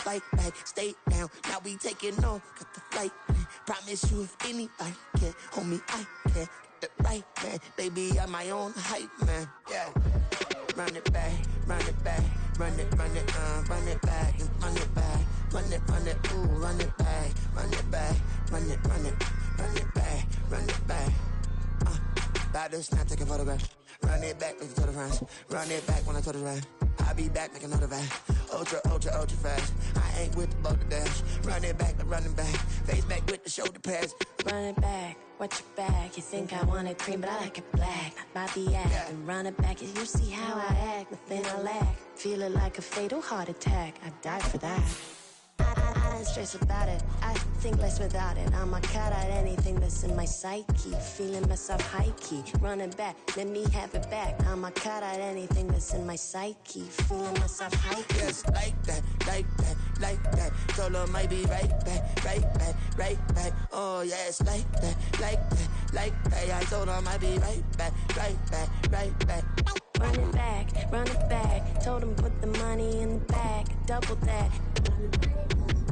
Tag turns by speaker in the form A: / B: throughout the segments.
A: fight back, stay down. Now we taking off, got the flight plan. Promise you if anybody can hold me, I can. Get the right man, baby, I'm my own hype man. Yeah. Run it back, run it back, run it back, and run it back, run it, ooh, run it back, run it back, run it back, run it back. About to snap, take a photograph. Run it back, make it to the friends. Run it back when I told it right. I'll be back, make another back. Ultra fast. I ain't with the boulder dash. Run it back, face back with the shoulder pads.
B: Run it back, watch your back. You think I want it cream, but I like it black. Not by the act, and run it back. You see how I act, nothing I lack. Feel it like a fatal heart attack. I'd die for that. I don't stress about it, I think less without it. I'ma cut out anything that's in my psyche. Feeling myself high-key, running back, let me have it back. I'ma cut out anything that's in my psyche. Feeling myself high-key.
A: Yes, like that, like that, like that. Told her might be right back. Oh yes, like that, like that, like that. I told her might be right back.
B: Run it back, told him put the money in the bag, double that.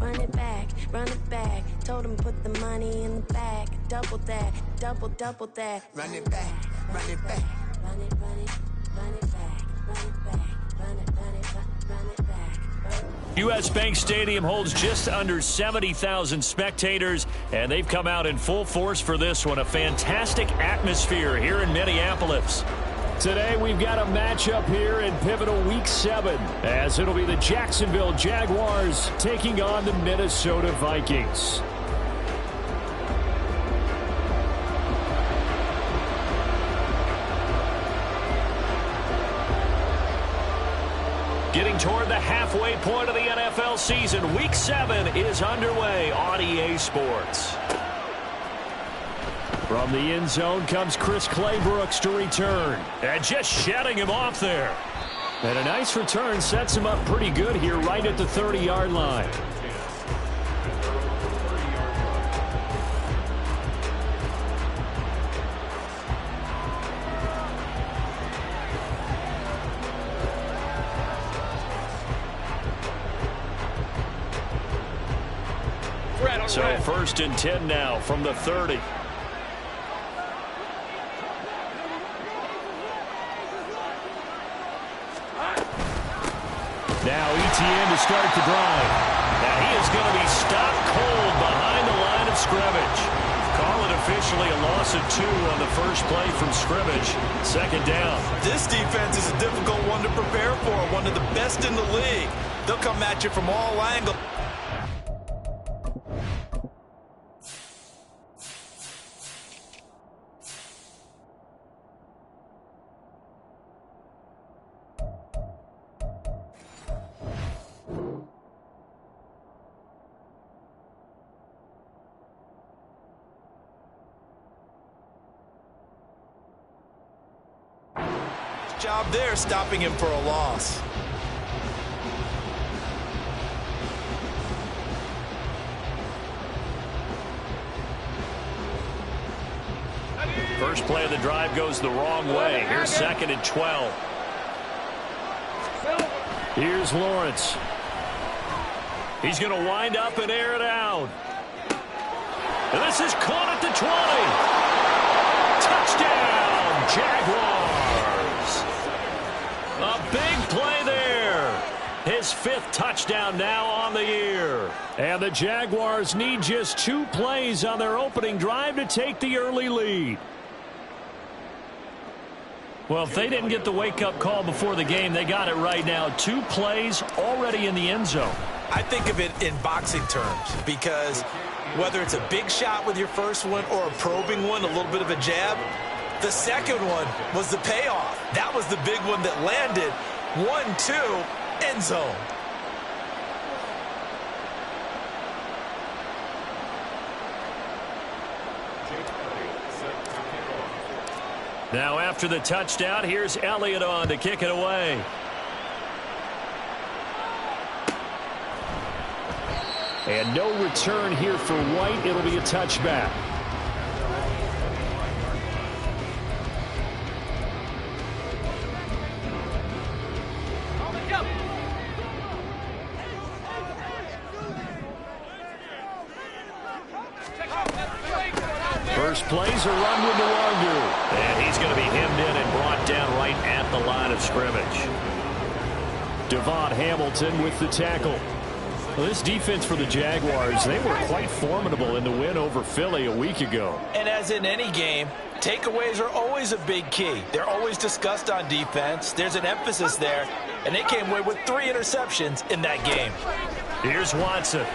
B: Run it back, told him put the money in the bag, double that, double that.
A: Run it back.
B: Run it back, run it back.
C: U.S. Bank Stadium holds just under 70,000 spectators, and they've come out in full force for this one. A fantastic atmosphere here in Minneapolis. Today we've got a matchup here in pivotal Week 7, as it'll be the Jacksonville Jaguars taking on the Minnesota Vikings. Getting toward the halfway point of the NFL season, Week 7 is underway on EA Sports. From the end zone comes Chris Claybrooks to return. And just shutting him off there. And a nice return sets him up pretty good here right at the 30-yard line. So 1st and 10 now from the 30. Now ETN to start the drive. Now he is going to be stopped cold behind the line of scrimmage. Call it officially a loss of 2 on the first play from scrimmage. 2nd down.
D: This defense is a difficult one to prepare for. One of the best in the league. They'll come at you from all angles. Job there, stopping him for a loss.
C: First play of the drive goes the wrong way. Here's 2nd and 12. Here's Lawrence. He's going to wind up and air it out. And this is caught at the 20. Touchdown, Jaguars. A big play there. His 5th touchdown now on the year. And the Jaguars need just 2 plays on their opening drive to take the early lead. Well, if they didn't get the wake-up call before the game, they got it right now. 2 plays already in the end zone.
D: I think of it in boxing terms, because whether it's a big shot with your first one or a probing one, a little bit of a jab, the second one was the payoff. That was the big one that landed. 1-2, end zone.
C: Now after the touchdown, here's Elliott on to kick it away. And no return here for White. It'll be a touchback. First play's a run with Nwangu. And he's going to be hemmed in and brought down right at the line of scrimmage. Devon Hamilton with the tackle. Well, this defense for the Jaguars, they were quite formidable in the win over Philly a week ago.
D: And as in any game, takeaways are always a big key. They're always discussed on defense. There's an emphasis there, and they came away with 3 interceptions in that game.
C: Here's Watson.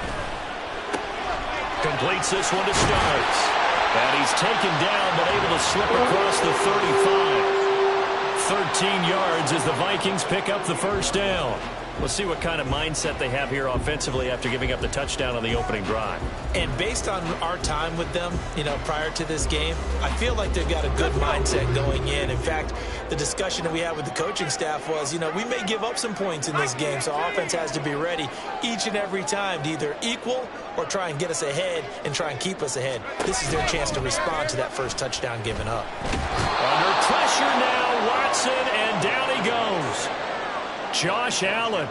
C: Completes this one to Starks. And he's taken down, but able to slip across the 35. 13 yards as the Vikings pick up the first down. We'll see what kind of mindset they have here offensively after giving up the touchdown on the opening drive.
D: And based on our time with them, prior to this game, I feel like they've got a good mindset going in. In fact, the discussion that we had with the coaching staff was, we may give up some points in this game, so offense has to be ready each and every time to either equal or try and get us ahead and try and keep us ahead. This is their chance to respond to that first touchdown given up.
C: Under pressure now, Watson, and down he goes. Josh Allen.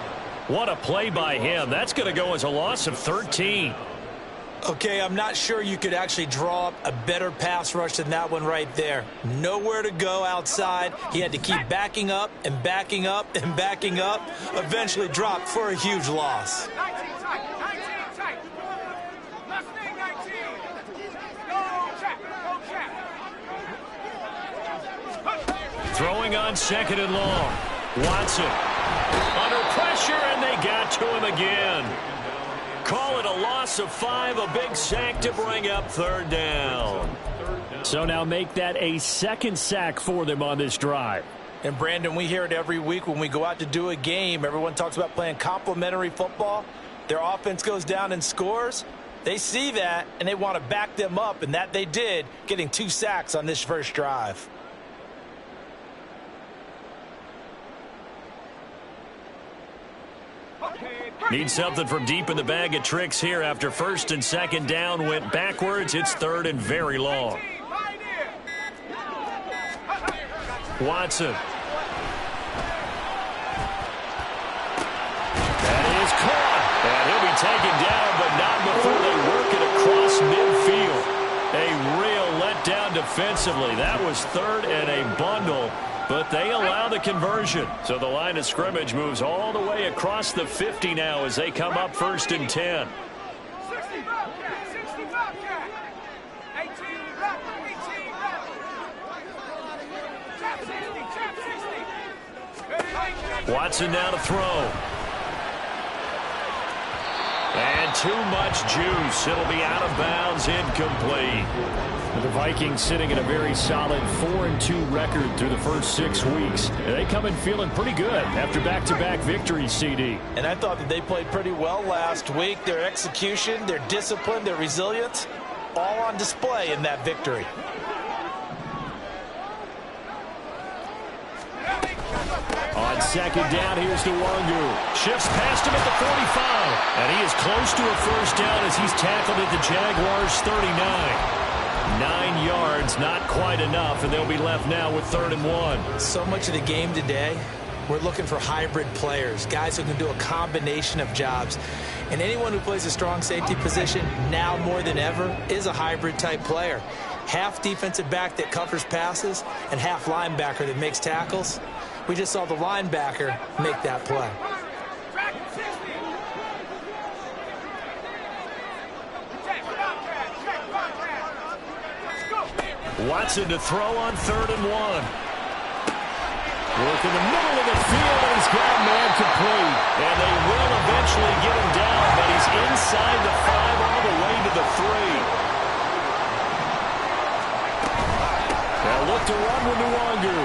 C: What a play by him. That's going to go as a loss of 13.
D: Okay, I'm not sure you could actually draw up a better pass rush than that one right there. Nowhere to go outside. He had to keep backing up and backing up and backing up. Eventually dropped for a huge loss.
E: 19 tight. Let's stay 19. Go check.
C: Throwing on second and long. Watson. Under pressure, and they got to him again. Call it a loss of 5, a big sack to bring up third down. So now make that a second sack for them on this drive.
D: And, Brandon, we hear it every week when we go out to do a game. Everyone talks about playing complementary football. Their offense goes down and scores. They see that, and they want to back them up, and that they did, getting 2 sacks on this first drive.
C: Need something from deep in the bag of tricks here after first and second down went backwards. It's third and very long. Watson. That is caught. And he'll be taken down, but not before they work it across midfield. A real letdown defensively. That was third and a bundle. But they allow the conversion. So the line of scrimmage moves all the way across the 50 now as they come up first and 10.
E: 60 Bobcat, 60 Bobcat. 18 Bobcat, 18 Bobcat. Chap 60.
C: Watson now to throw. And too much juice. It'll be out of bounds, incomplete. The Vikings sitting at a very solid 4-2 record through the first 6 weeks. They come in feeling pretty good after back-to-back victories, CD.
D: And I thought that they played pretty well last week. Their execution, their discipline, their resilience, all on display in that victory.
C: On second down, here's Nwangu. Shifts past him at the 45. And he is close to a first down as he's tackled at the Jaguars' 39. 9 yards, not quite enough, and they'll be left now with 3rd and 1.
D: So much of the game today, we're looking for hybrid players, guys who can do a combination of jobs. And anyone who plays a strong safety position, now more than ever, is a hybrid-type player. Half defensive back that covers passes and half linebacker that makes tackles. We just saw the linebacker make that play.
C: Watson to throw on 3rd and 1. Work in the middle of the field, and he's got a man complete. And they will eventually get him down, but he's inside the 5 all the way to the 3. They'll look to run with Nwangu.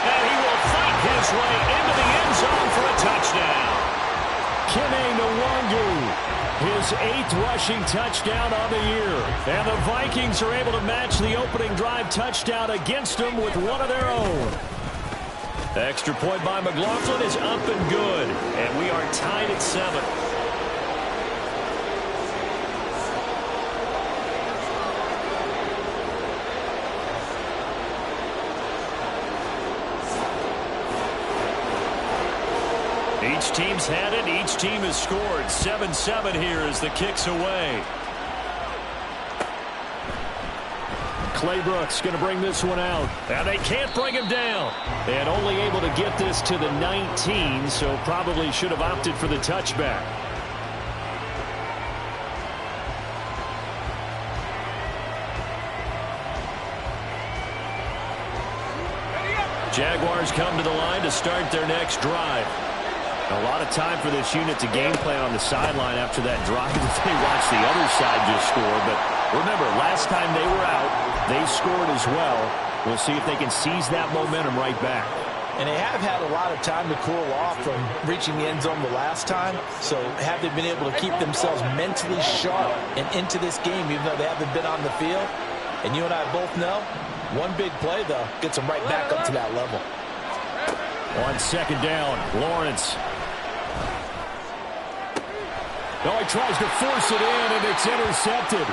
C: And he will fight his way into the end zone for a touchdown. Kene Nwangu, his 8th rushing touchdown on the year. And the Vikings are able to match the opening drive touchdown against them with one of their own. The extra point by McLaughlin is up and good. And we are tied at 7. Each team's had it. Each team has scored. 7-7 here as the kick's away. Clay Brooks going to bring this one out. And they can't bring him down. And only able to get this to the 19, so probably should have opted for the touchback. Jaguars come to the line to start their next drive. A lot of time for this unit to game plan on the sideline after that drive that they watched the other side just score. But remember, last time they were out, they scored as well. We'll see if they can seize that momentum right back.
D: And they have had a lot of time to cool off from reaching the end zone the last time. So have they been able to keep themselves mentally sharp and into this game, even though they haven't been on the field? And you and I both know, one big play, though, gets them right back up to that level.
C: On second down, Lawrence. Oh, he tries to force it in, and it's intercepted.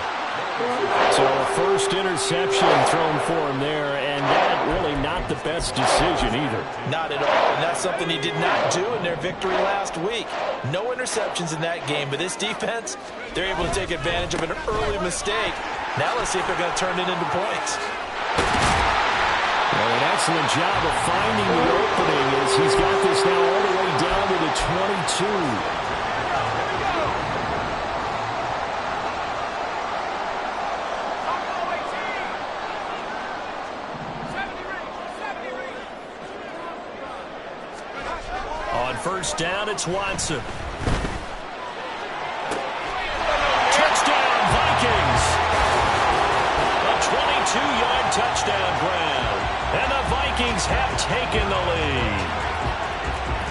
C: So a first interception thrown for him there, and that really not the best decision either.
D: Not at all, and that's something he did not do in their victory last week. No interceptions in that game, but this defense, they're able to take advantage of an early mistake. Now let's see if they're going to turn it into points.
C: Well, an excellent job of finding the opening as he's got this now all the way down to the 22. On first down, it's Watson. Touchdown, Vikings! A 22-yard touchdown ground. And the Vikings have taken the lead.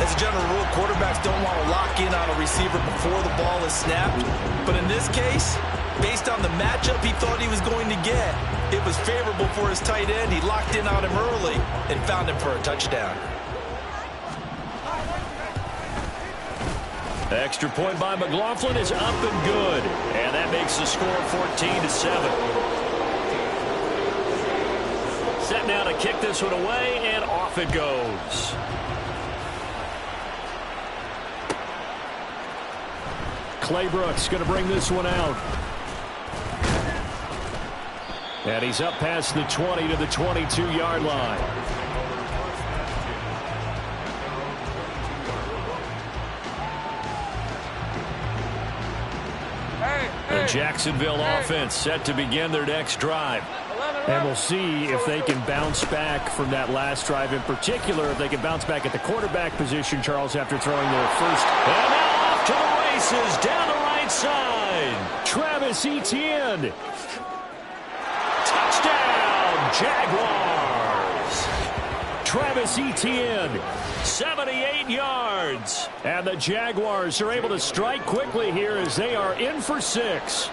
D: As a general rule, quarterbacks don't want to lock in on a receiver before the ball is snapped. But in this case, based on the matchup he thought he was going to get, it was favorable for his tight end. He locked in on him early and found him for a touchdown.
C: Extra point by McLaughlin is up and good. And that makes the score 14-7. Set now to kick this one away, and off it goes. Clay Brooks going to bring this one out. And he's up past the 20 to the 22-yard line. The Jacksonville offense set to begin their next drive. And we'll see if they can bounce back from that last drive in particular, if they can bounce back at the quarterback position, Charles, after throwing their first. And now off to the races, down the right side. Travis Etienne. Touchdown, Jaguars. Travis Etienne, 78 yards. And the Jaguars are able to strike quickly here as they are in for 6.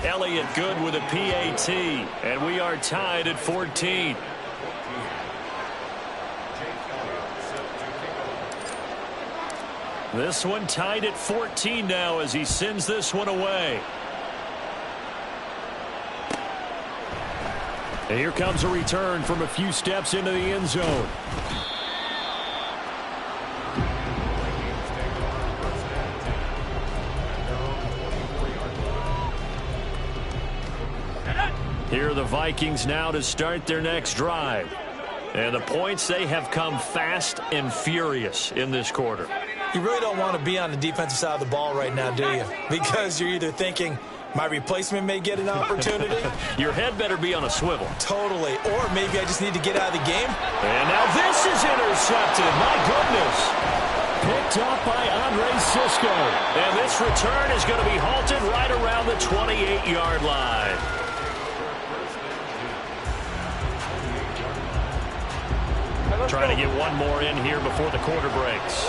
C: Elliott good with a PAT, and we are tied at 14. This one tied at 14 now as he sends this one away. And here comes a return from a few steps into the end zone. Here are the Vikings now to start their next drive. And the points, they have come fast and furious in this quarter.
D: You really don't want to be on the defensive side of the ball right now, do you? Because you're either thinking, my replacement may get an opportunity.
C: Your head better be on a swivel.
D: Totally. Or maybe I just need to get out of the game.
C: And now this is intercepted. My goodness. Picked up by Andre Cisco. And this return is going to be halted right around the 28-yard line. Trying to get one more in here before the quarter breaks.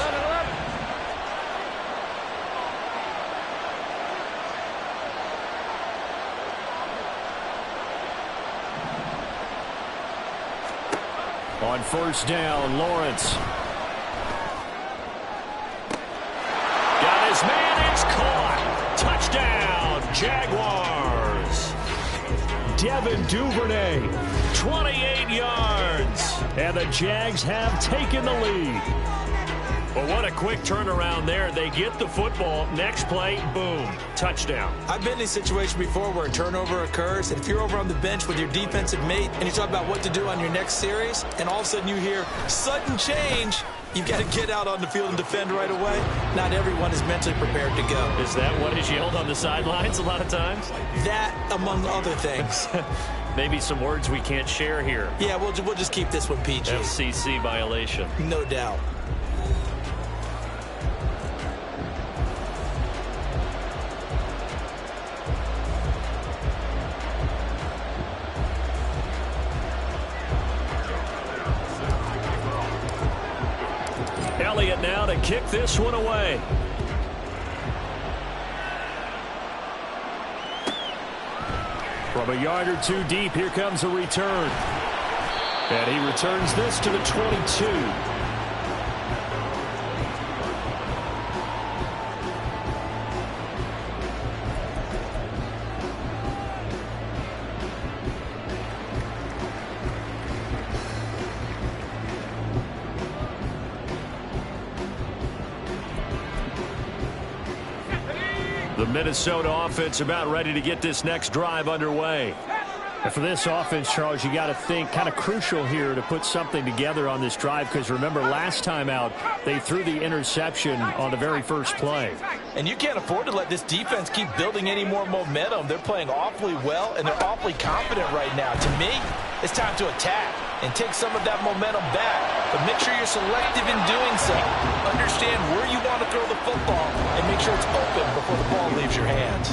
C: On first down, Lawrence. Got his man, it's caught. Touchdown, Jaguars. Devin Duvernay, 28 yards. And the Jags have taken the lead. Well, what a quick turnaround there. They get the football. Next play, boom, touchdown.
D: I've been in a situation before where a turnover occurs, and if you're over on the bench with your defensive mate and you talk about what to do on your next series, and all of a sudden you hear sudden change, you've got to get out on the field and defend right away. Not everyone is mentally prepared to go.
C: Is that what is yelled on the sidelines a lot of times?
D: That, among other things.
C: Maybe some words we can't share here.
D: Yeah, we'll just keep this one PG.
C: FCC violation.
D: No doubt.
C: Elliott now to kick this one away. From a yard or two deep, here comes a return. And he returns this to the 22. The Minnesota offense about ready to get this next drive underway.
F: And for this offense, Charles, you got to think kind of crucial here to put something together on this drive, because remember last time out they threw the interception on the very first play.
D: And you can't afford to let this defense keep building any more momentum. They're playing awfully well, and they're awfully confident right now. To me, it's time to attack and take some of that momentum back. But make sure you're selective in doing so. Understand where you want to throw the football and make sure it's open before the ball leaves your hands.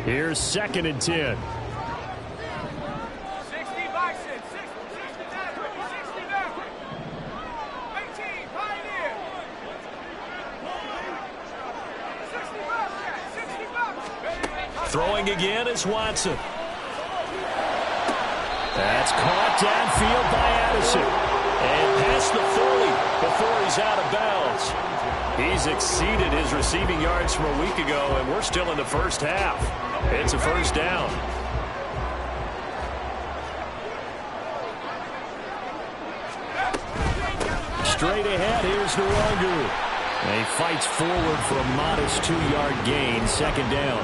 C: Here's 2nd and 10.
E: 60 Bison, 60 Maverick, 60 Maverick. 18 Pioneer. 60 Bobcat, 60 Bobcat.
C: Throwing again is Watson. That's caught downfield by Addison. And past the 40 before he's out of bounds. He's exceeded his receiving yards from a week ago, and we're still in the first half. It's a first down. Straight ahead, here's Nwangu. And he fights forward for a modest 2-yard gain, 2nd down.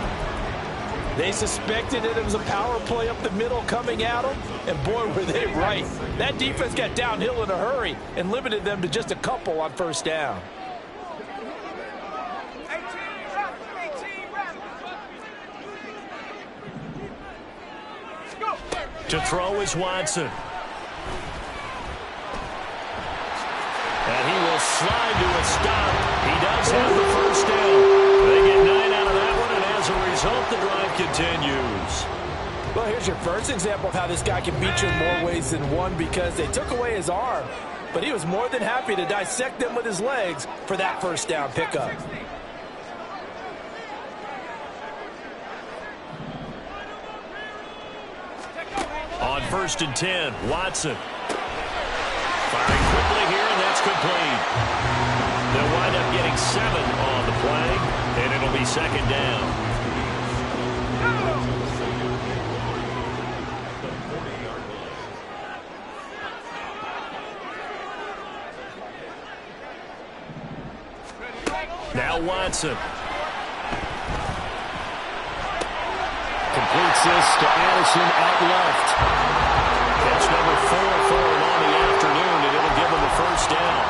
D: They suspected that it was a power play up the middle coming at them, and boy, were they right. That defense got downhill in a hurry and limited them to just a couple on first down.
E: 18 Raptors. Go.
C: To throw is Watson. And he will slide to a stop. He does have the first down. They get 9 out of that one, and as a result, the drive continues.
D: Well, here's your first example of how this guy can beat you in more ways than one, because they took away his arm, but he was more than happy to dissect them with his legs for that first down pickup.
C: On 1st and 10, Watson. Firing quickly here, and that's complete. They'll wind up getting 7 on the play, and it'll be 2nd down. Now Watson. Completes this to Addison out left. Catch number 4 for him on the afternoon, and it'll give him a first down.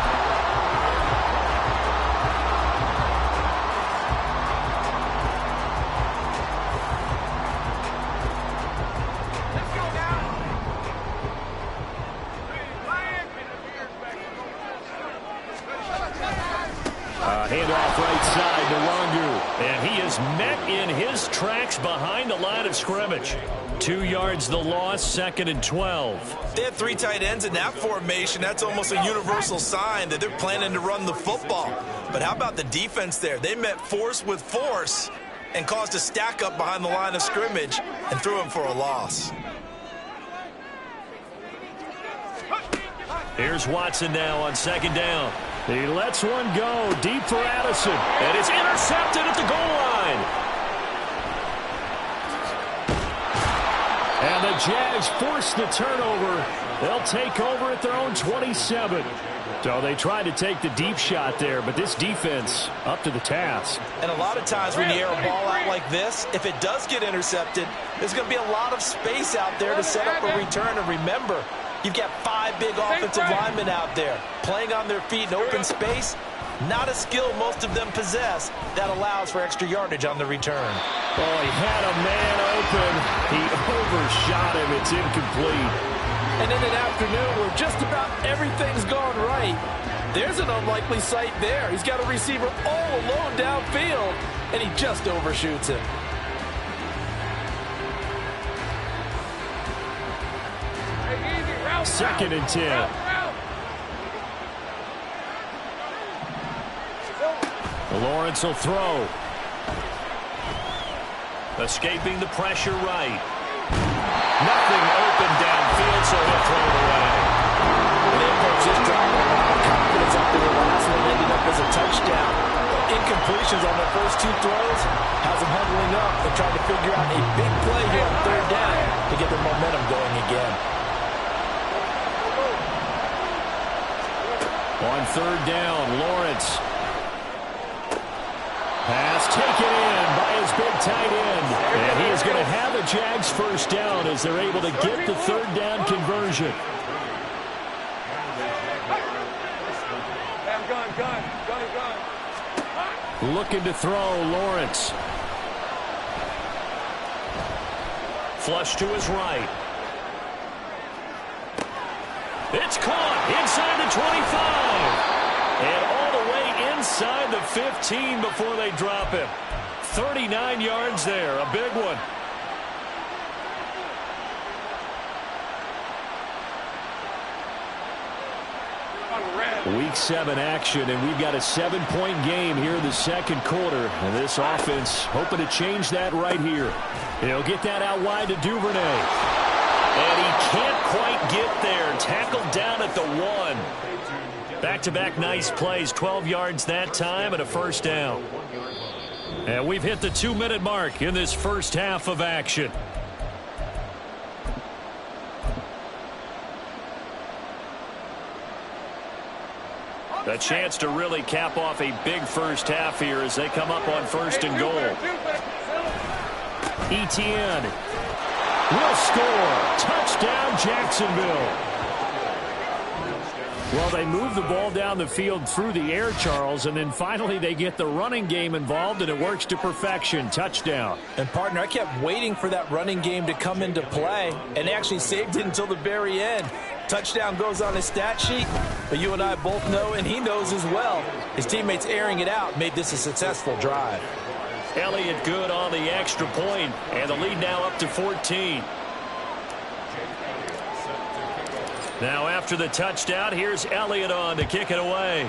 C: Handoff right side to Nwangu. And he is met in his tracks behind the line of scrimmage. 2 yards the loss, 2nd and 12.
D: They had 3 tight ends in that formation. That's almost a universal sign that they're planning to run the football. But how about the defense there? They met force with force and caused a stack up behind the line of scrimmage and threw him for a loss.
C: Here's Watson now on 2nd down. He lets one go deep for Addison, and it's intercepted at the goal line.
F: And the Jags force the turnover. They'll take over at their own 27. So they tried to take the deep shot there, but this defense up to the task.
D: And a lot of times when you air a ball out like this, if it does get intercepted, there's going to be a lot of space out there to set up a return. And remember, you've got 5 big offensive linemen out there playing on their feet in open space. Not a skill most of them possess that allows for extra yardage on the return.
F: Oh, he had a man open. He overshot him. It's incomplete.
G: And in an afternoon where just about everything's gone right, there's an unlikely sight there. He's got a receiver all alone downfield, and he just overshoots him.
F: Second and 10. Lawrence will throw. Escaping the pressure right. Nothing open downfield, so he'll throw it away.
G: And they approach this drive with a lot of confidence after the last one ended up as a touchdown. Incompletions on their first 2 throws has them huddling up and trying to figure out a big play here on 3rd down to get their momentum going again.
F: On 3rd down, Lawrence. Pass taken in by his big tight end. And he is going to have a Jags first down as they're able to get the 3rd down conversion. Looking to throw, Lawrence.
C: Flush to his right. It's caught inside the 25. And all the way inside the 15 before they drop him. 39 yards there, a big one.
F: Week 7 action, and we've got a 7-point game here in the 2nd quarter. And this offense hoping to change that right here. He'll get that out wide to Duvernay.
C: And he can't quite get there. Tackled down at the 1. Back-to-back nice plays, 12 yards that time and a first down. And we've hit the 2-minute mark in this first half of action. A chance to really cap off a big first half here as they come up on 1st and goal.
F: Etienne will score. Touchdown, Jacksonville. Well, they move the ball down the field through the air, Charles, and then finally they get the running game involved, and it works to perfection. Touchdown.
G: And, partner, I kept waiting for that running game to come into play, and they actually saved it until the very end. Touchdown goes on his stat sheet, but you and I both know, and he knows as well, his teammates airing it out made this a successful drive.
C: Elliott good on the extra point, and the lead now up to 14. Now after the touchdown, here's Elliott on to kick it away.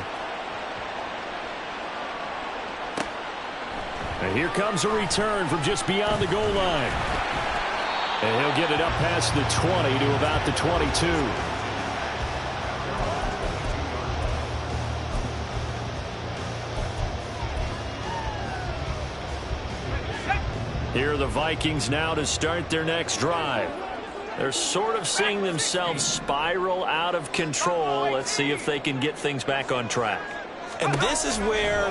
F: And here comes a return from just beyond the goal line. And he'll get it up past the 20 to about the 22. Here are the Vikings now to start their next drive. They're sort of seeing themselves spiral out of control. Let's see if they can get things back on track.
D: And this is where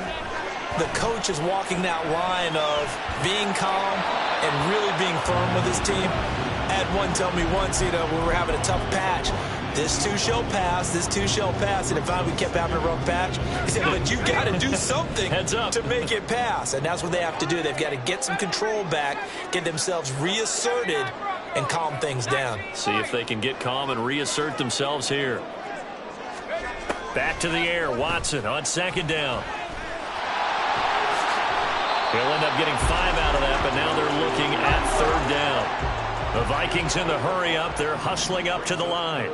D: the coach is walking that line of being calm and really being firm with his team. I had one tell me once, when we were having a tough patch, this too shall pass, this too shall pass. And if we kept having a rough patch, he said, but you got to do something to make it pass. And that's what they have to do. They've got to get some control back, get themselves reasserted, and calm things down.
C: See if they can get calm and reassert themselves here. Back to the air, Watson on 2nd down. He'll end up getting 5 out of that, but now they're looking at 3rd down. The Vikings in the hurry up. They're hustling up to the line.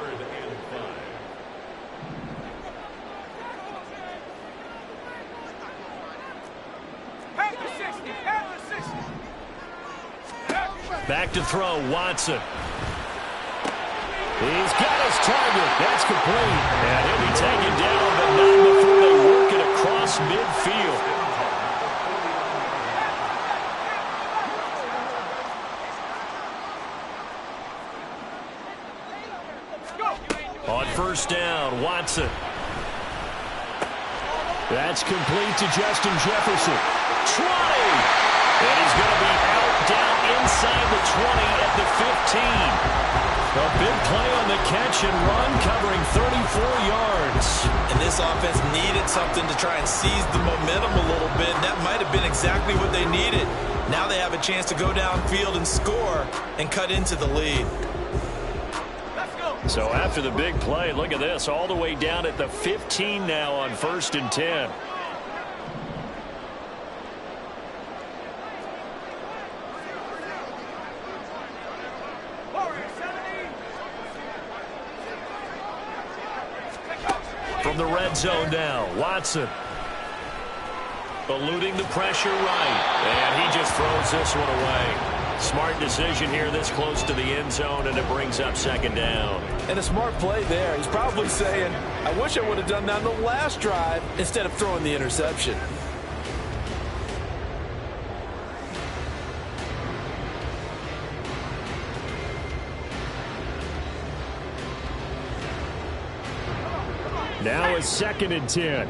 C: Back to throw, Watson.
F: He's got his target. That's complete.
C: And he'll be taken down, but not before they work it across midfield. On first down, Watson. That's complete to Justin Jefferson. 20! And he's going to be out down inside the 20 at the 15. A big play on the catch and run, covering 34 yards.
D: And this offense needed something to try and seize the momentum a little bit. That might have been exactly what they needed. Now they have a chance to go downfield and score and cut into the lead.
C: So after the big play, look at this, all the way down at the 15 now on 1st and 10. From the red zone now, Watson. Eluding the pressure right. And he just throws this one away. Smart decision here this close to the end zone, and it brings up 2nd down.
G: And a smart play there. He's probably saying, I wish I would have done that on the last drive instead of throwing the interception.
C: Now it's 2nd and 10.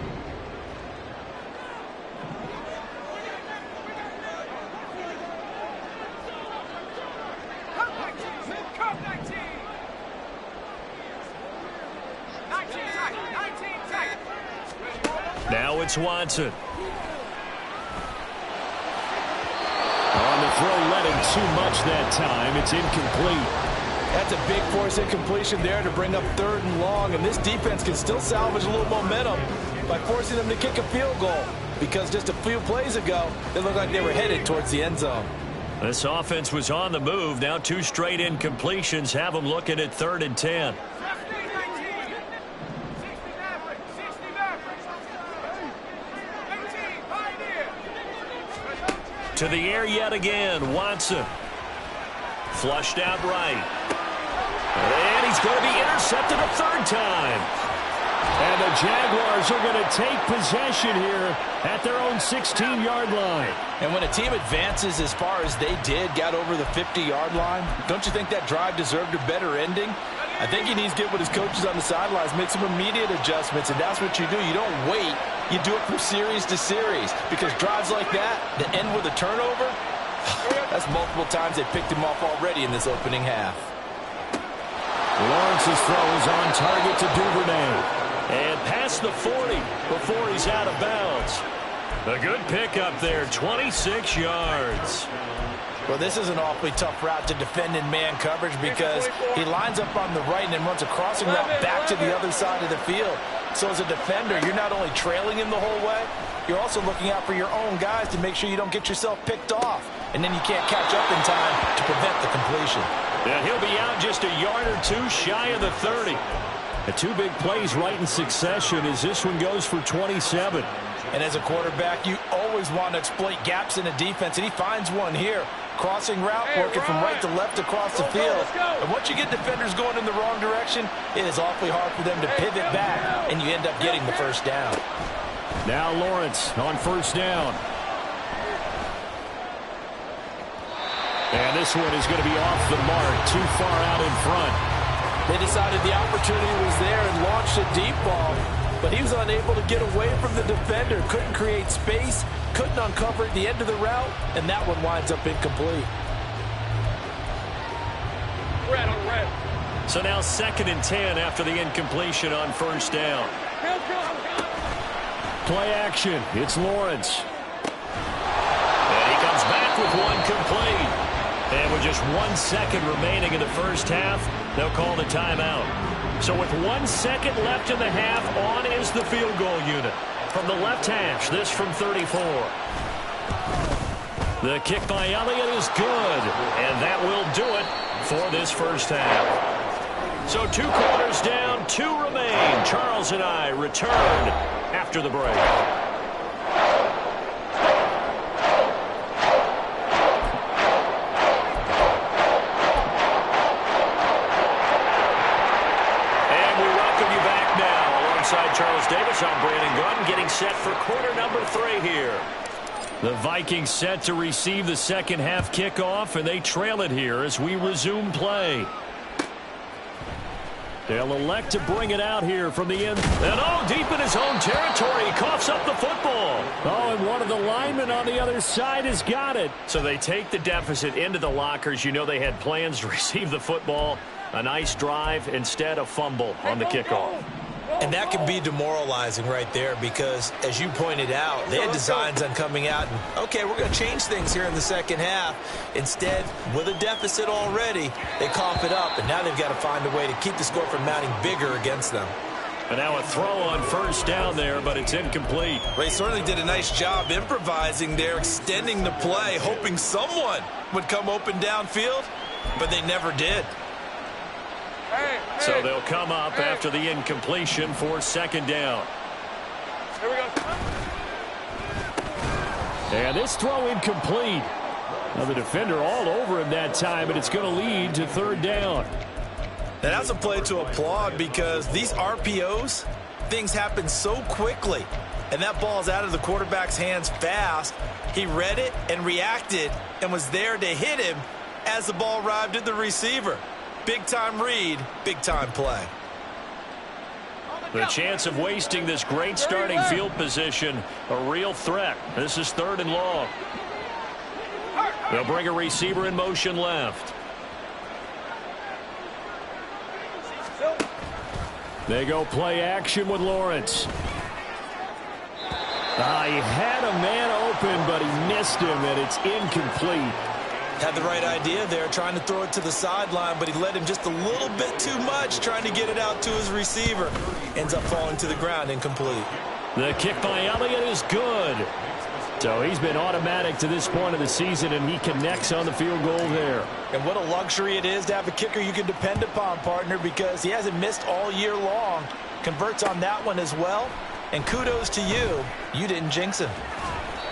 C: Now it's Watson. On the throw, led him too much that time. It's incomplete.
G: That's a big force incompletion there to bring up 3rd and long, and this defense can still salvage a little momentum by forcing them to kick a field goal, because just a few plays ago, they looked like they were headed towards the end zone.
C: This offense was on the move. Now 2 straight incompletions have them looking at 3rd and 10. To the air yet again, Watson. Flushed out right. And he's going to be intercepted a 3rd time. And the Jaguars are going to take possession here at their own 16-yard line.
G: And when a team advances as far as they did, got over the 50-yard line, don't you think that drive deserved a better ending? I think he needs to get with his coaches on the sidelines, make some immediate adjustments, and that's what you do. You don't wait. You do it from series to series, because drives like that end with a turnover, that's multiple times they picked him off already in this opening half.
C: Lawrence's throw is on target to Duvernay. And past the 40 before he's out of bounds. A good pickup there, 26 yards.
G: Well, this is an awfully tough route to defend in man coverage, because he lines up on the right and then runs a crossing route back to the other side of the field. So as a defender, you're not only trailing him the whole way, you're also looking out for your own guys to make sure you don't get yourself picked off. And then you can't catch up in time to prevent the completion.
C: And he'll be out just a yard or 2 shy of the 30. The 2 big plays right in succession as this one goes for 27.
G: And as a quarterback, you always want to exploit gaps in a defense, and he finds one here. Crossing route, working from right to left across the field. And once you get defenders going in the wrong direction, it is awfully hard for them to pivot back, and you end up getting the 1st down.
C: Now Lawrence on 1st down. And this one is going to be off the mark, too far out in front.
G: They decided the opportunity was there and launched a deep ball, but he was unable to get away from the defender, couldn't create space, couldn't uncover at the end of the route, and that one winds up incomplete.
E: Red on red.
C: So now 2nd and 10 after the incompletion on 1st down. Play action. It's Lawrence. And he comes back with one complete. And with just 1 second remaining in the 1st half, they'll call the timeout. So with 1 second left in the half, on is the field goal unit. From the left hash, this from 34. The kick by Elliott is good. And that will do it for this 1st half. So 2 quarters down, 2 remain. Charles and I return after the break. Charles Davis, I'm Brandon Gunn, getting set for quarter number 3 here. The Vikings set to receive the 2nd half kickoff, and they trail it here as we resume play. They'll elect to bring it out here from the end. And deep in his own territory. He coughs up the football. And one of the linemen on the other side has got it. So they take the deficit into the lockers. You know they had plans to receive the football. A nice drive, instead a fumble on the kickoff.
D: And that can be demoralizing right there because, as you pointed out, they had designs on coming out and, okay, we're going to change things here in the second half. Instead, with a deficit already, they cough it up, and now they've got to find a way to keep the score from mounting bigger against them.
C: And now a throw on first down there, but it's incomplete.
D: They certainly did a nice job improvising there, extending the play, hoping someone would come open downfield, but they never did.
C: So they'll come up after the incompletion for second down.
E: Here we go.
C: And this throw incomplete. Now the defender all over him that time, and it's going to lead to third down.
D: And that's a play to applaud because these RPOs, things happen so quickly. And that ball's out of the quarterback's hands fast. He read it and reacted and was there to hit him as the ball arrived at the receiver. Big-time read, big-time play.
C: The chance of wasting this great starting field position, a real threat. This is third and long. They'll bring a receiver in motion left. They go play action with Lawrence. He had a man open, but he missed him, and it's incomplete.
D: Had the right idea there, trying to throw it to the sideline, but he led him just a little bit too much, trying to get it out to his receiver. Ends up falling to the ground, incomplete.
C: The kick by Elliott is good. So he's been automatic to this point of the season, and he connects on the field goal there.
D: And what a luxury it is to have a kicker you can depend upon, partner, because he hasn't missed all year long. Converts on that one as well. And kudos to you. You didn't jinx him.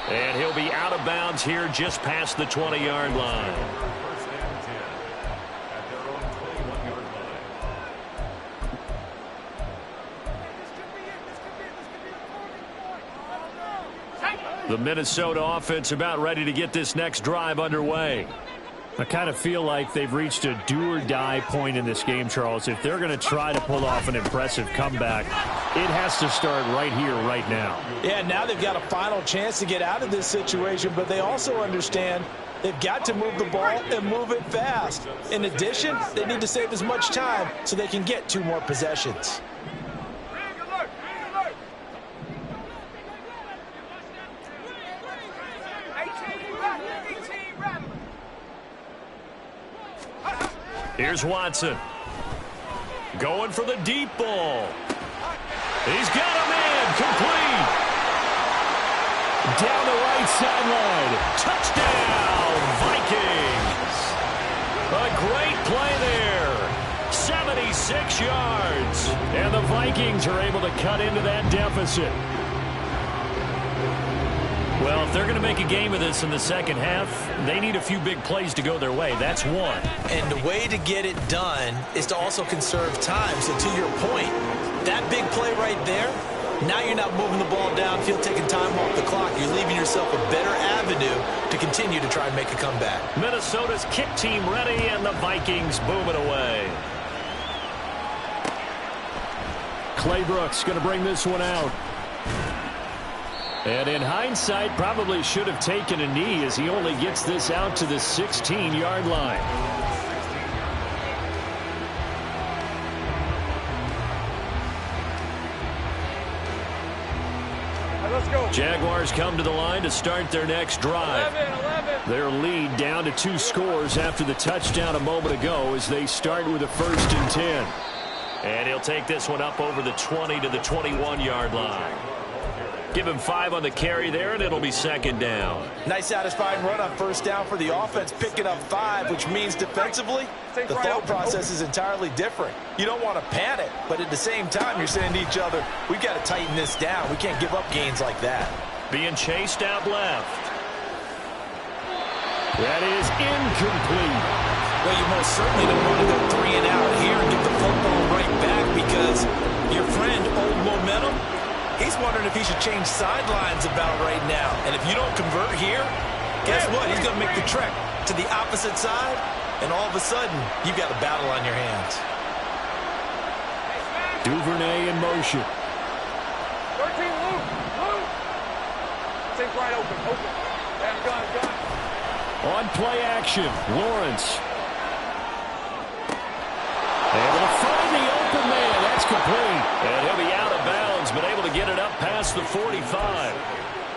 C: And he'll be out of bounds here just past the 20-yard line. The Minnesota offense about ready to get this next drive underway. I kind of feel like they've reached a do-or-die point in this game, Charles. If they're going to try to pull off an impressive comeback, it has to start right here, right now.
D: Yeah, now they've got a final chance to get out of this situation, but they also understand they've got to move the ball and move it fast. In addition, they need to save as much time so they can get 2 more possessions.
C: Here's Watson. Going for the deep ball. He's got a man. Complete. Down the right sideline. Touchdown, Vikings. A great play there. 76 yards. And the Vikings are able to cut into that deficit. Well, if they're going to make a game of this in the second half, they need a few big plays to go their way. That's one.
D: And the way to get it done is to also conserve time. So to your point, that big play right there, now you're not moving the ball downfield, taking time off the clock. You're leaving yourself a better avenue to continue to try and make a comeback.
C: Minnesota's kick team ready, and the Vikings boom it away. Clay Brooks going to bring this one out. And in hindsight, probably should have taken a knee as he only gets this out to the 16-yard line.
E: Let's go.
C: Jaguars come to the line to start their next drive.
E: 11.
C: Their lead down to 2 scores after the touchdown a moment ago as they start with a 1st and 10. And he'll take this one up over the 20 to the 21-yard line. Give him 5 on the carry there, and it'll be second down.
D: Nice satisfying run on first down for the offense, picking up 5, which means defensively, the thought process is entirely different. You don't want to panic, but at the same time, you're saying to each other, we've got to tighten this down. We can't give up gains like that.
C: Being chased out left. That is incomplete.
D: Well, you most certainly don't want to go 3 and out here and get the football right back because your friend, Old Momentum, he's wondering if he should change sidelines about right now. And if you don't convert here, guess what? He's going to make the trek to the opposite side, and all of a sudden, you've got a battle on your hands.
F: Duvernay in motion.
E: 13, Luke. Take right open. And gun.
F: On play action, Lawrence. Able to find the open man. That's complete. And he'll be out of bounds, but able to get it up past the 45.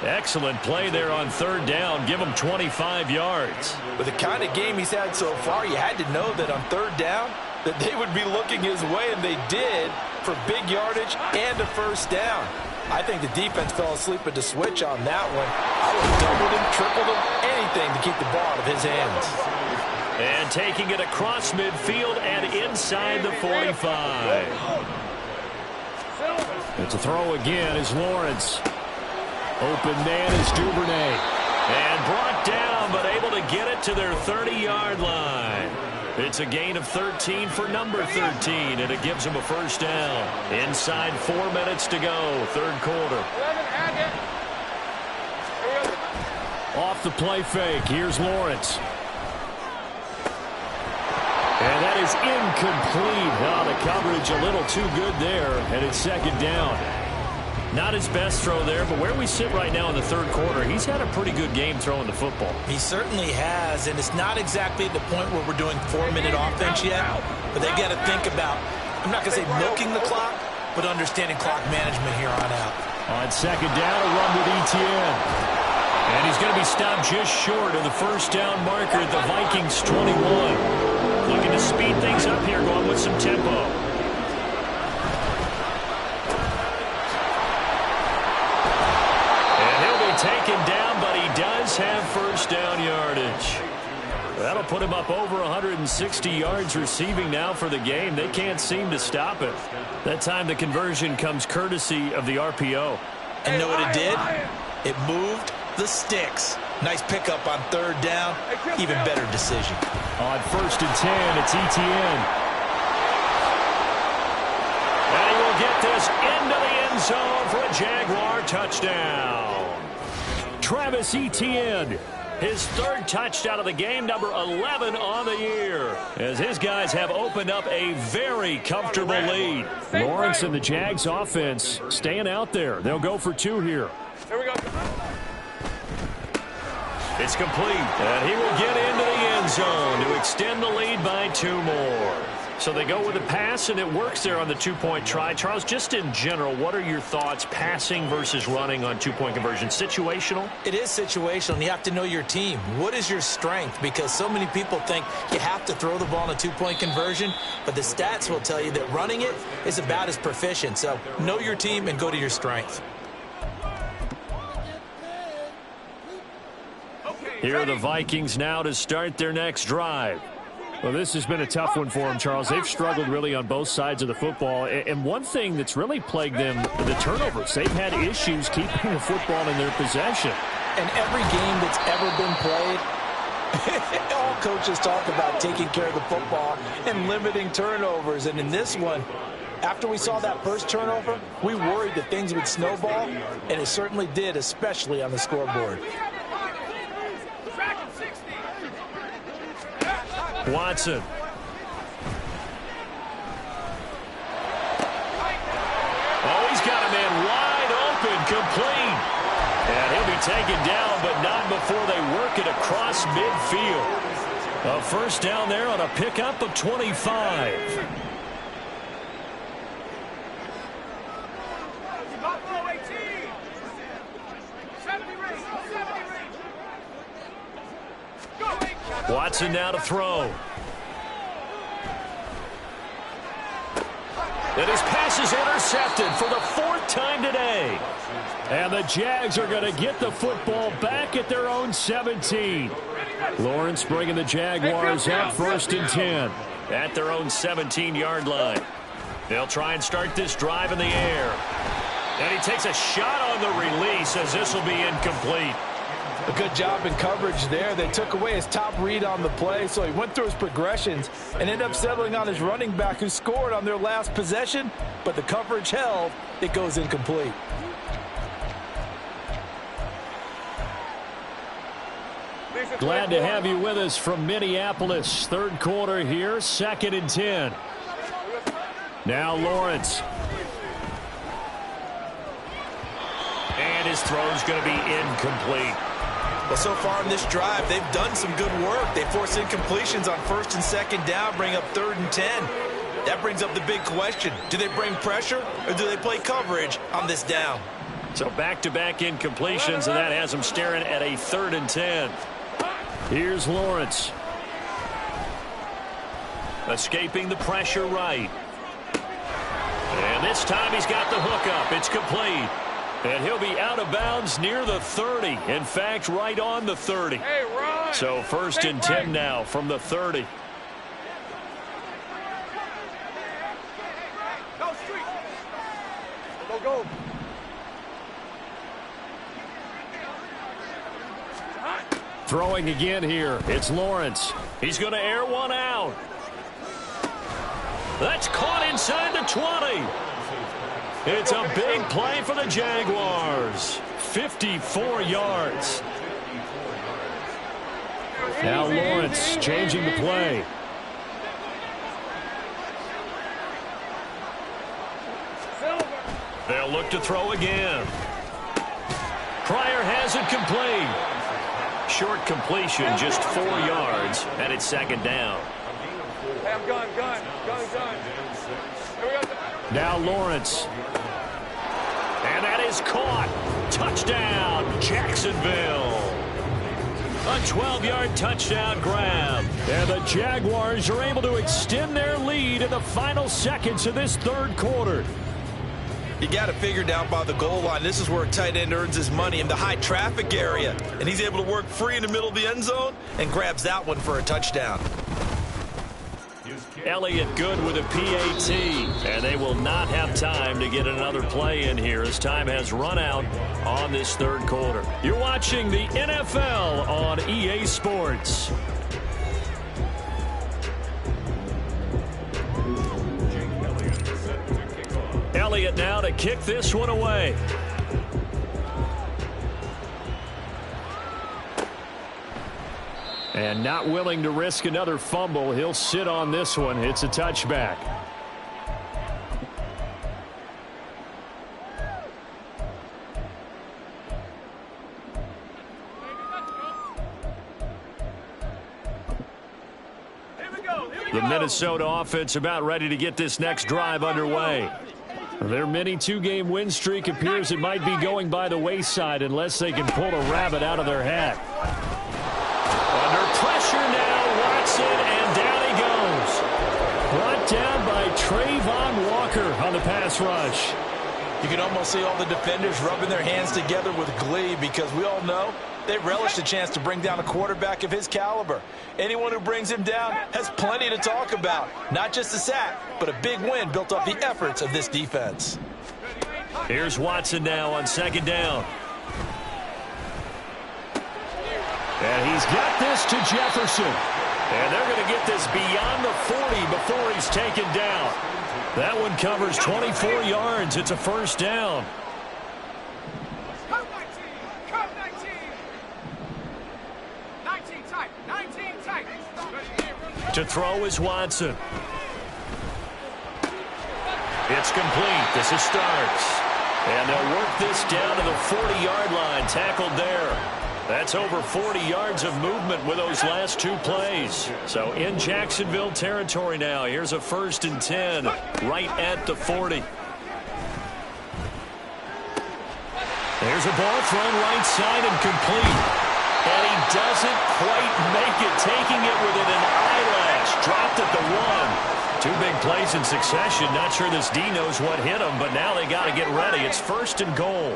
F: Excellent play there on third down. Give him 25 yards.
D: With the kind of game he's had so far, you had to know that on third down that they would be looking his way, and they did, for big yardage and a first down. I think the defense fell asleep at the switch on that one. I would have doubled him, tripled him, anything to keep the ball out of his hands.
C: And taking it across midfield and inside the 45.
F: It's a throw again is Lawrence. Open man is Duvernay.
C: And brought down, but able to get it to their 30-yard line. It's a gain of 13 for number 13, and it gives them a first down. Inside 4 minutes to go, third quarter.
F: Off the play fake, here's Lawrence. And that is incomplete. Now the coverage a little too good there, and it's second down. Not his best throw there, but where we sit right now in the third quarter, he's had a pretty good game throwing the football.
D: He certainly has, and it's not exactly the point where we're doing 4-minute offense yet, but they've got to think about, I'm not going to say milking the clock, but understanding clock management here on out.
F: On second down, a run with Etienne.
C: And he's going to be stopped just short of the first down marker at the Vikings 21. Looking to speed things up here, going with some tempo. Taken down, but he does have first down yardage. That'll put him up over 160 yards receiving now for the game. They can't seem to stop it. That time the conversion comes courtesy of the RPO.
D: And know what it did? It moved the sticks. Nice pickup on third down. Even better decision.
F: On first and 10, it's Etienne.
C: And he will get this into the end zone for a Jaguar touchdown.
F: Travis Etienne,
C: his third touchdown of the game, number 11 on the year, as his guys have opened up a very comfortable lead.
F: Lawrence and the Jags offense staying out there. They'll go for two here.
E: Here we go.
C: It's complete, and he will get into the end zone to extend the lead by 2 more. So they go with a pass, and it works there on the two-point try. Charles, just in general, what are your thoughts passing versus running on two-point conversion? Situational?
D: It is situational, and you have to know your team. What is your strength? Because so many people think you have to throw the ball in a two-point conversion, but the stats will tell you that running it is about as proficient. So know your team and go to your strength.
C: Here are the Vikings now to start their next drive.
F: Well, this has been a tough one for them, Charles. They've struggled really on both sides of the football. And one thing that's really plagued them, the turnovers. They've had issues keeping the football in their possession.
D: And every game that's ever been played, all coaches talk about taking care of the football and limiting turnovers. And in this one, after we saw that first turnover, we worried that things would snowball, and it certainly did, especially on the scoreboard.
C: Watson. Oh, he's got a man wide open, complete. And he'll be taken down, but not before they work it across midfield. A first down there on a pickup of 25. Watson now to throw. And his pass is intercepted for the 4th time today.
F: And the Jags are going to get the football back at their own 17. Lawrence bringing the Jaguars up first and 10.
C: At their own 17-yard line. They'll try and start this drive in the air. And he takes a shot on the release as this will be incomplete.
D: A good job in coverage there. They took away his top read on the play, so he went through his progressions and ended up settling on his running back who scored on their last possession, but the coverage held. It goes incomplete.
F: Glad to have you with us from Minneapolis. Third quarter here, 2nd and 10.
C: Now Lawrence. And his throw's going to be incomplete.
D: Well, so far in this drive, they've done some good work. They force incompletions on 1st and 2nd down, bring up 3rd and 10. That brings up the big question. Do they bring pressure or do they play coverage on this down?
C: So back-to-back incompletions, and that has them staring at a 3rd and 10. Here's Lawrence. Escaping the pressure right. And this time he's got the hook up. It's complete. And he'll be out of bounds near the 30. In fact, right on the 30.
E: Hey, Ron.
C: So 1st and 10 now from the 30.
E: Go, street. Go, go.
C: Throwing again here. It's Lawrence. He's going to air one out. That's caught inside the 20. It's a big play for the Jaguars. 54 yards. Now Lawrence changing the play. They'll look to throw again. Pryor has it complete. Short completion, just 4 yards, and it's 2nd down.
E: Hey, I'm gun. Here we go.
C: Now Lawrence. And that is caught. Touchdown, Jacksonville. A 12-yard touchdown grab. And the Jaguars are able to extend their lead in the final seconds of this 3rd quarter.
D: You got to figure down by the goal line. This is where a tight end earns his money in the high traffic area. And he's able to work free in the middle of the end zone and grabs that one for a touchdown.
C: Elliott good with a PAT, and they will not have time to get another play in here as time has run out on this 3rd quarter. You're watching the NFL on EA Sports. Elliott now to kick this one away. And not willing to risk another fumble. He'll sit on this one. It's a touchback. The Minnesota offense about ready to get this next drive underway. Their mini 2-game win streak appears it might be going by the wayside unless they can pull a rabbit out of their hat. Under pressure now, Watson, and down he goes. Brought down by Trayvon Walker on the pass rush.
D: You can almost see all the defenders rubbing their hands together with glee because we all know they relish the chance to bring down a quarterback of his caliber. Anyone who brings him down has plenty to talk about. Not just a sack, but a big win built off the efforts of this defense.
C: Here's Watson now on 2nd down. And he's got this to Jefferson. And they're going to get this beyond the 40 before he's taken down. That one covers 24 yards. It's a 1st down. To throw is Watson. It's complete. This is Starks. And they'll work this down to the 40-yard line. Tackled there. That's over 40 yards of movement with those last 2 plays. So in Jacksonville territory now. Here's a 1st and 10 right at the 40. There's a ball thrown right side and complete. And he doesn't quite make it, taking it within an eyelash. Dropped at the 1. 2 big plays in succession. Not sure this D knows what hit him, but now they got to get ready. It's 1st and goal.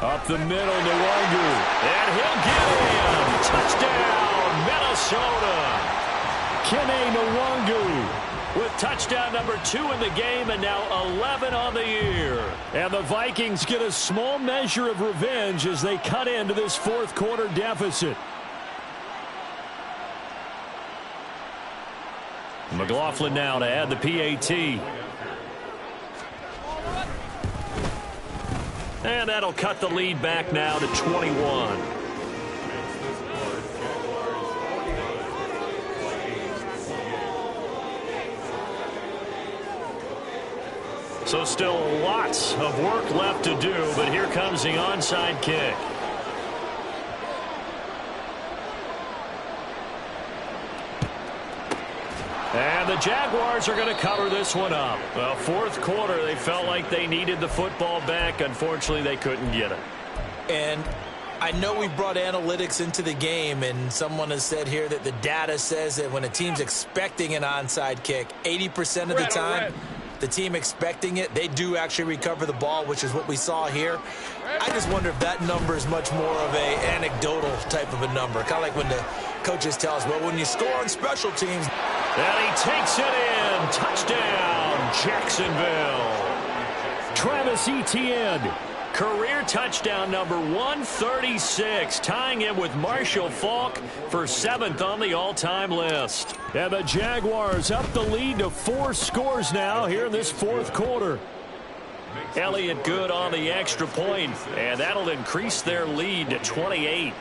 C: Up the middle, Nwangu. And he'll get him. Touchdown, Minnesota. Kene Nwangu with touchdown number 2 in the game and now 11 on the year. And the Vikings get a small measure of revenge as they cut into this 4th quarter deficit. McLaughlin now to add the PAT. And that'll cut the lead back now to 21. So still lots of work left to do, but here comes the onside kick. And the Jaguars are going to cover this one up. Well, fourth quarter, they felt like they needed the football back. Unfortunately, they couldn't get it.
D: And I know we brought analytics into the game, and someone has said here that the data says that when a team's expecting an onside kick, 80% of the time, the team expecting it, they do actually recover the ball, which is what we saw here. I just wonder if that number is much more of a anecdotal type of a number. Kind of like when the coaches tell us, well, when you score on special teams.
C: And he takes it in. Touchdown, Jacksonville. Travis Etienne. Career touchdown number 136, tying him with Marshall Faulk for 7th on the all-time list. And the Jaguars up the lead to 4 scores now here in this fourth quarter. Elliott Good on the extra point, and that'll increase their lead to 28.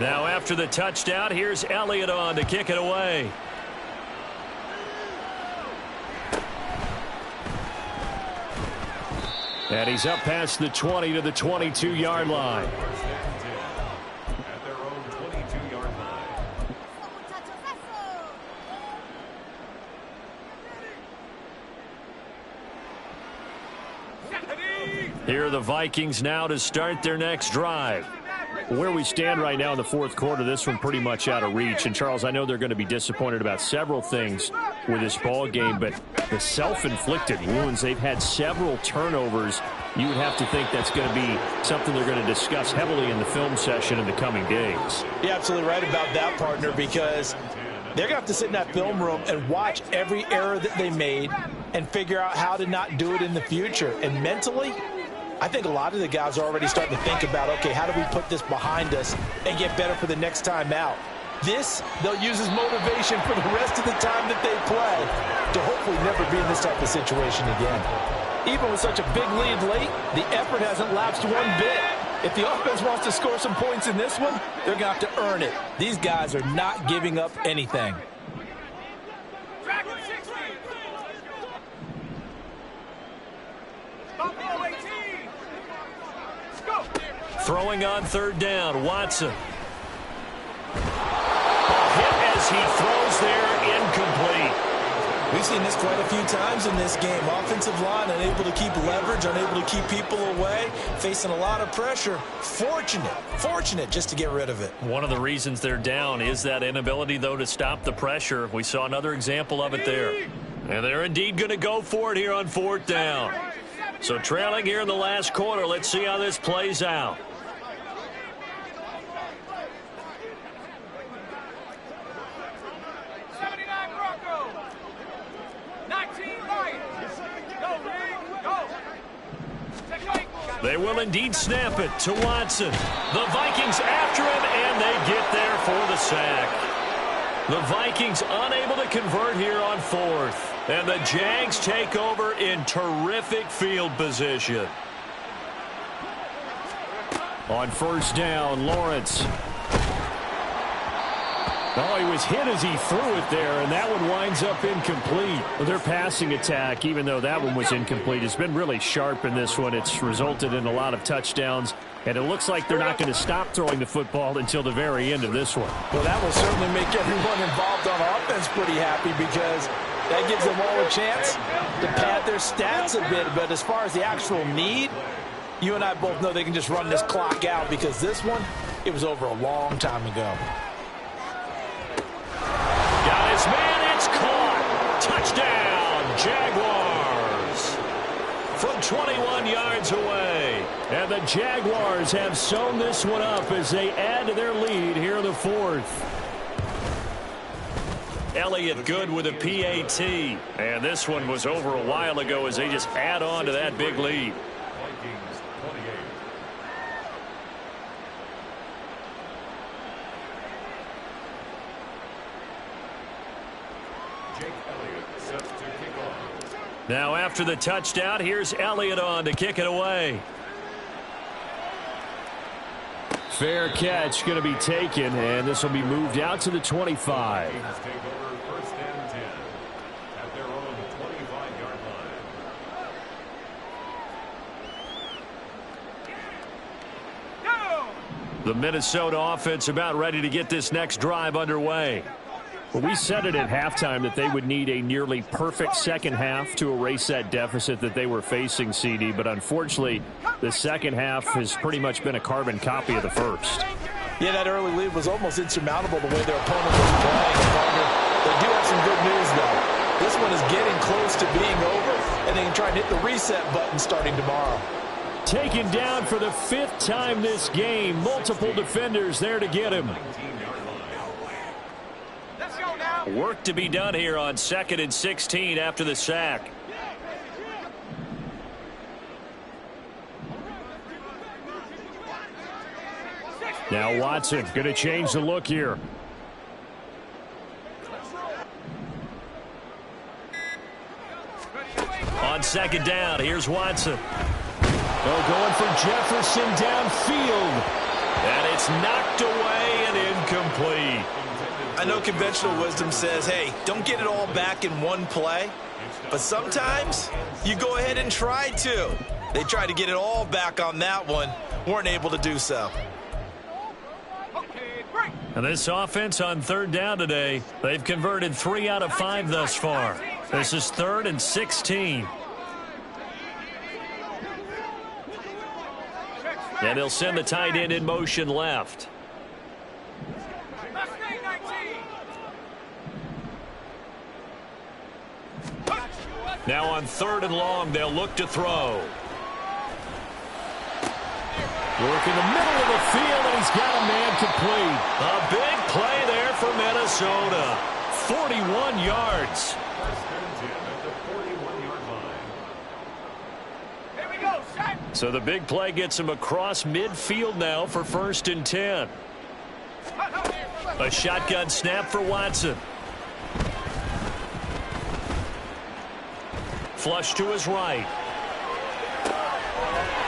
C: Now after the touchdown, here's Elliott on to kick it away. And he's up past the 20 to the 22-yard line. At their own 22-yard line. Here are the Vikings now to start their next drive. Where we stand right now in the fourth quarter, this one pretty much out of reach. And, Charles, I know they're going to be disappointed about several things with this ball game, but the self-inflicted wounds, they've had several turnovers. You would have to think that's going to be something they're going to discuss heavily in the film session in the coming days.
D: You're absolutely right about that, partner, because they're going to have to sit in that film room and watch every error that they made and figure out how to not do it in the future. And mentally, I think a lot of the guys are already starting to think about, okay, how do we put this behind us and get better for the next time out? This, they'll use as motivation for the rest of the time that they play to hopefully never be in this type of situation again. Even with such a big lead late, the effort hasn't lapsed one bit. If the offense wants to score some points in this one, they're going to have to earn it. These guys are not giving up anything.
C: Throwing on third down, Watson. A hit as he throws there, incomplete.
D: We've seen this quite a few times in this game. Offensive line unable to keep leverage, unable to keep people away, facing a lot of pressure. Fortunate just to get rid of it.
C: One of the reasons they're down is that inability, though, to stop the pressure. We saw another example of it there. And they're indeed going to go for it here on fourth down. So trailing here in the last quarter, let's see how this plays out. They will indeed snap it to Watson. The Vikings after him, and they get there for the sack. The Vikings unable to convert here on fourth. And the Jags take over in terrific field position. On first down, Lawrence. Oh, he was hit as he threw it there, and that one winds up incomplete. Well, their passing attack, even though that one was incomplete, has been really sharp in this one. It's resulted in a lot of touchdowns, and it looks like they're not going to stop throwing the football until the very end of this one.
D: Well, that will certainly make everyone involved on offense pretty happy because that gives them all a chance to pad their stats a bit. But as far as the actual need, you and I both know they can just run this clock out because this one, it was over a long time ago.
C: Got his man, it's caught. Touchdown, Jaguars. From 21 yards away. And the Jaguars have sewn this one up as they add to their lead here in the fourth. Elliott Good with a PAT. And this one was over a while ago as they just add on to that big lead. Now after the touchdown, here's Elliott on to kick it away.
F: Fair catch going to be taken, and this will be moved out to the 25. The Minnesota offense about ready to get this next drive underway. Well, we said it at halftime that they would need a nearly perfect second half to erase that deficit that they were facing, CD. But unfortunately, the second half has pretty much been a carbon copy of the first.
D: Yeah, that early lead was almost insurmountable the way their opponent was playing. They do have some good news, though. This one is getting close to being over, and they can try and hit the reset button starting tomorrow.
F: Taken down for the 5th time this game. Multiple defenders there to get him.
C: Work to be done here on 2nd and 16 after the sack.
F: Now Watson going to change the look here.
C: On 2nd down, here's Watson.
F: Going for Jefferson downfield.
C: And it's knocked away and incomplete.
D: I know conventional wisdom says, hey, don't get it all back in one play. But sometimes you go ahead and try to. They tried to get it all back on that one. Weren't able to do so.
C: And this offense on 3rd down today, they've converted 3 out of 5 thus far. This is 3rd and 16. And they'll send the tight end in motion left. Now on 3rd and long, they'll look to throw.
F: Work in the middle of the field, and he's got a man complete.
C: A big play there for Minnesota. 41 yards. So the big play gets him across midfield now for 1st and 10. A shotgun snap for Watson. Flush to his right.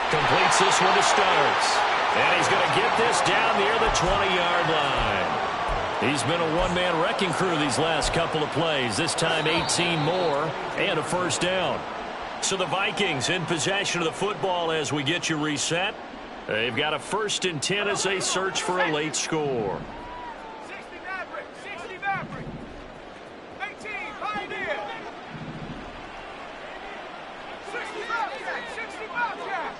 C: Completes this one to Starks. And he's going to get this down near the 20-yard line. He's been a one-man wrecking crew these last couple of plays. This time 18 more and a 1st down. So the Vikings in possession of the football as we get you reset. They've got a 1st and 10 as they search for a late score.
E: 60 Maverick, 60 Maverick. 18 Pioneer. 60 Bobcat, 60 Bobcat.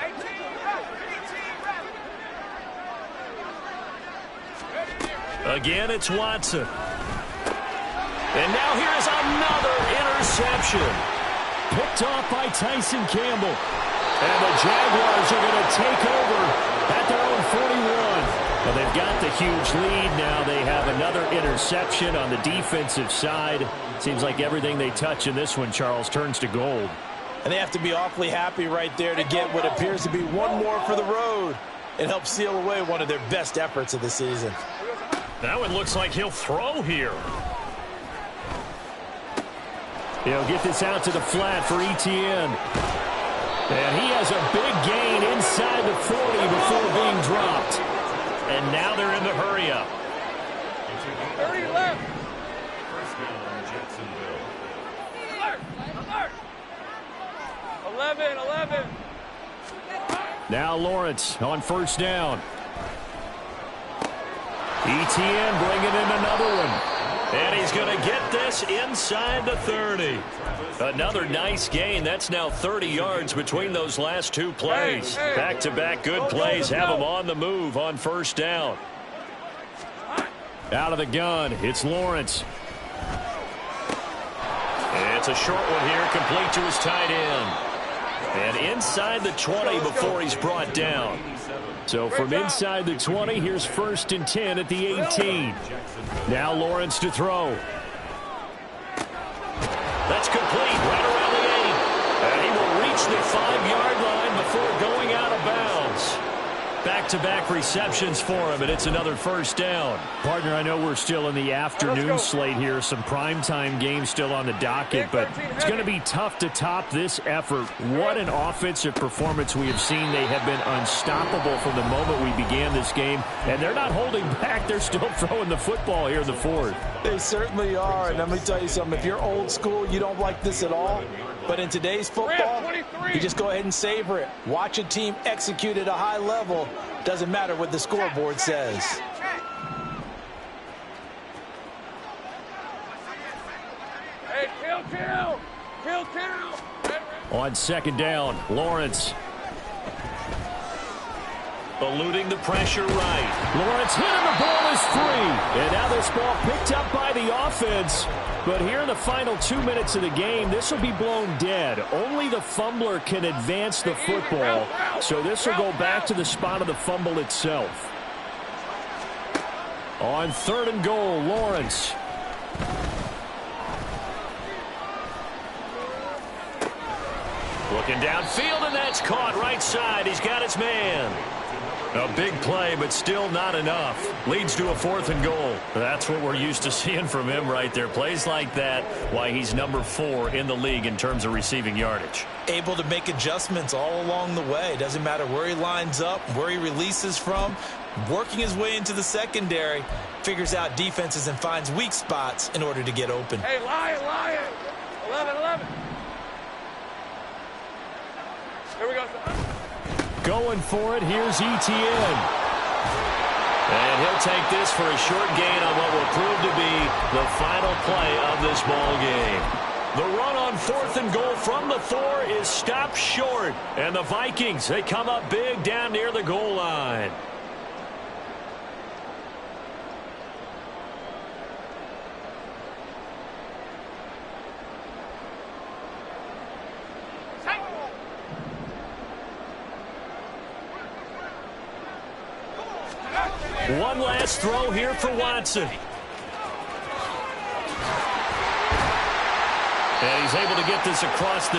E: 18 Maverick, 18 Maverick.
C: Again, it's Watson. And now here's another interception.
F: Picked off by Tyson Campbell. And the Jaguars are going to take over at their own 41. Well, they've got the huge lead now. They have another interception on the defensive side. Seems like everything they touch in this one, Charles, turns to gold.
D: And they have to be awfully happy right there to get what appears to be one more for the road and help seal away one of their best efforts of the season.
C: Now it looks like he'll throw here.
F: He'll get this out to the flat for Etienne. And he has a big gain inside the 40 before being dropped.
C: And now they're in the hurry-up.
E: 30 left. Alert. 11.
F: Now Lawrence on 1st down. Etienne bringing in another one.
C: And he's going to get this inside the 30. Another nice gain. That's now 30 yards between those last 2 plays. Back-to-back good plays have him on the move on 1st down.
F: Out of the gun, it's Lawrence.
C: It's a short one here, complete to his tight end. And inside the 20 before he's brought down.
F: So from inside the 20, here's 1st and 10 at the 18. Now Lawrence to throw.
C: That's complete right around the 8. And he will reach the 5-yard line before going out of bounds. Back-to-back receptions for him, and it's another first down.
F: Partner, I know we're still in the afternoon slate here. Some primetime games still on the docket, but it's going to be tough to top this effort. What an offensive performance we have seen. They have been unstoppable from the moment we began this game, and they're not holding back. They're still throwing the football here in the fourth.
G: They certainly are, and let me tell you something. If you're old school, you don't like this at all. But in today's football, you just go ahead and savor it. Watch a team execute at a high level. Doesn't matter what the scoreboard says.
E: Hey, kill.
F: On second down, Lawrence.
C: Eluding the pressure right.
F: Lawrence hit him, the ball is free. And now this ball picked up by the offense. But here in the final 2 minutes of the game, this will be blown dead. Only the fumbler can advance the football. So this will go back to the spot of the fumble itself. On third and goal, Lawrence.
C: Looking downfield, and that's caught right side. He's got his man. A big play, but still not enough. Leads to a fourth and goal. That's what we're used to seeing from him right there. Plays like that, why he's number 4 in the league in terms of receiving yardage.
D: Able to make adjustments all along the way. Doesn't matter where he lines up, where he releases from. Working his way into the secondary. Figures out defenses and finds weak spots in order to get open.
E: Hey, Lion. 11. Here we go.
F: Going for it, here's Etienne.
C: And he'll take this for a short gain on what will prove to be the final play of this ball game. The run on fourth and goal from the 4 is stopped short. And the Vikings, they come up big down near the goal line. One last throw here for Watson. And he's able to get this across the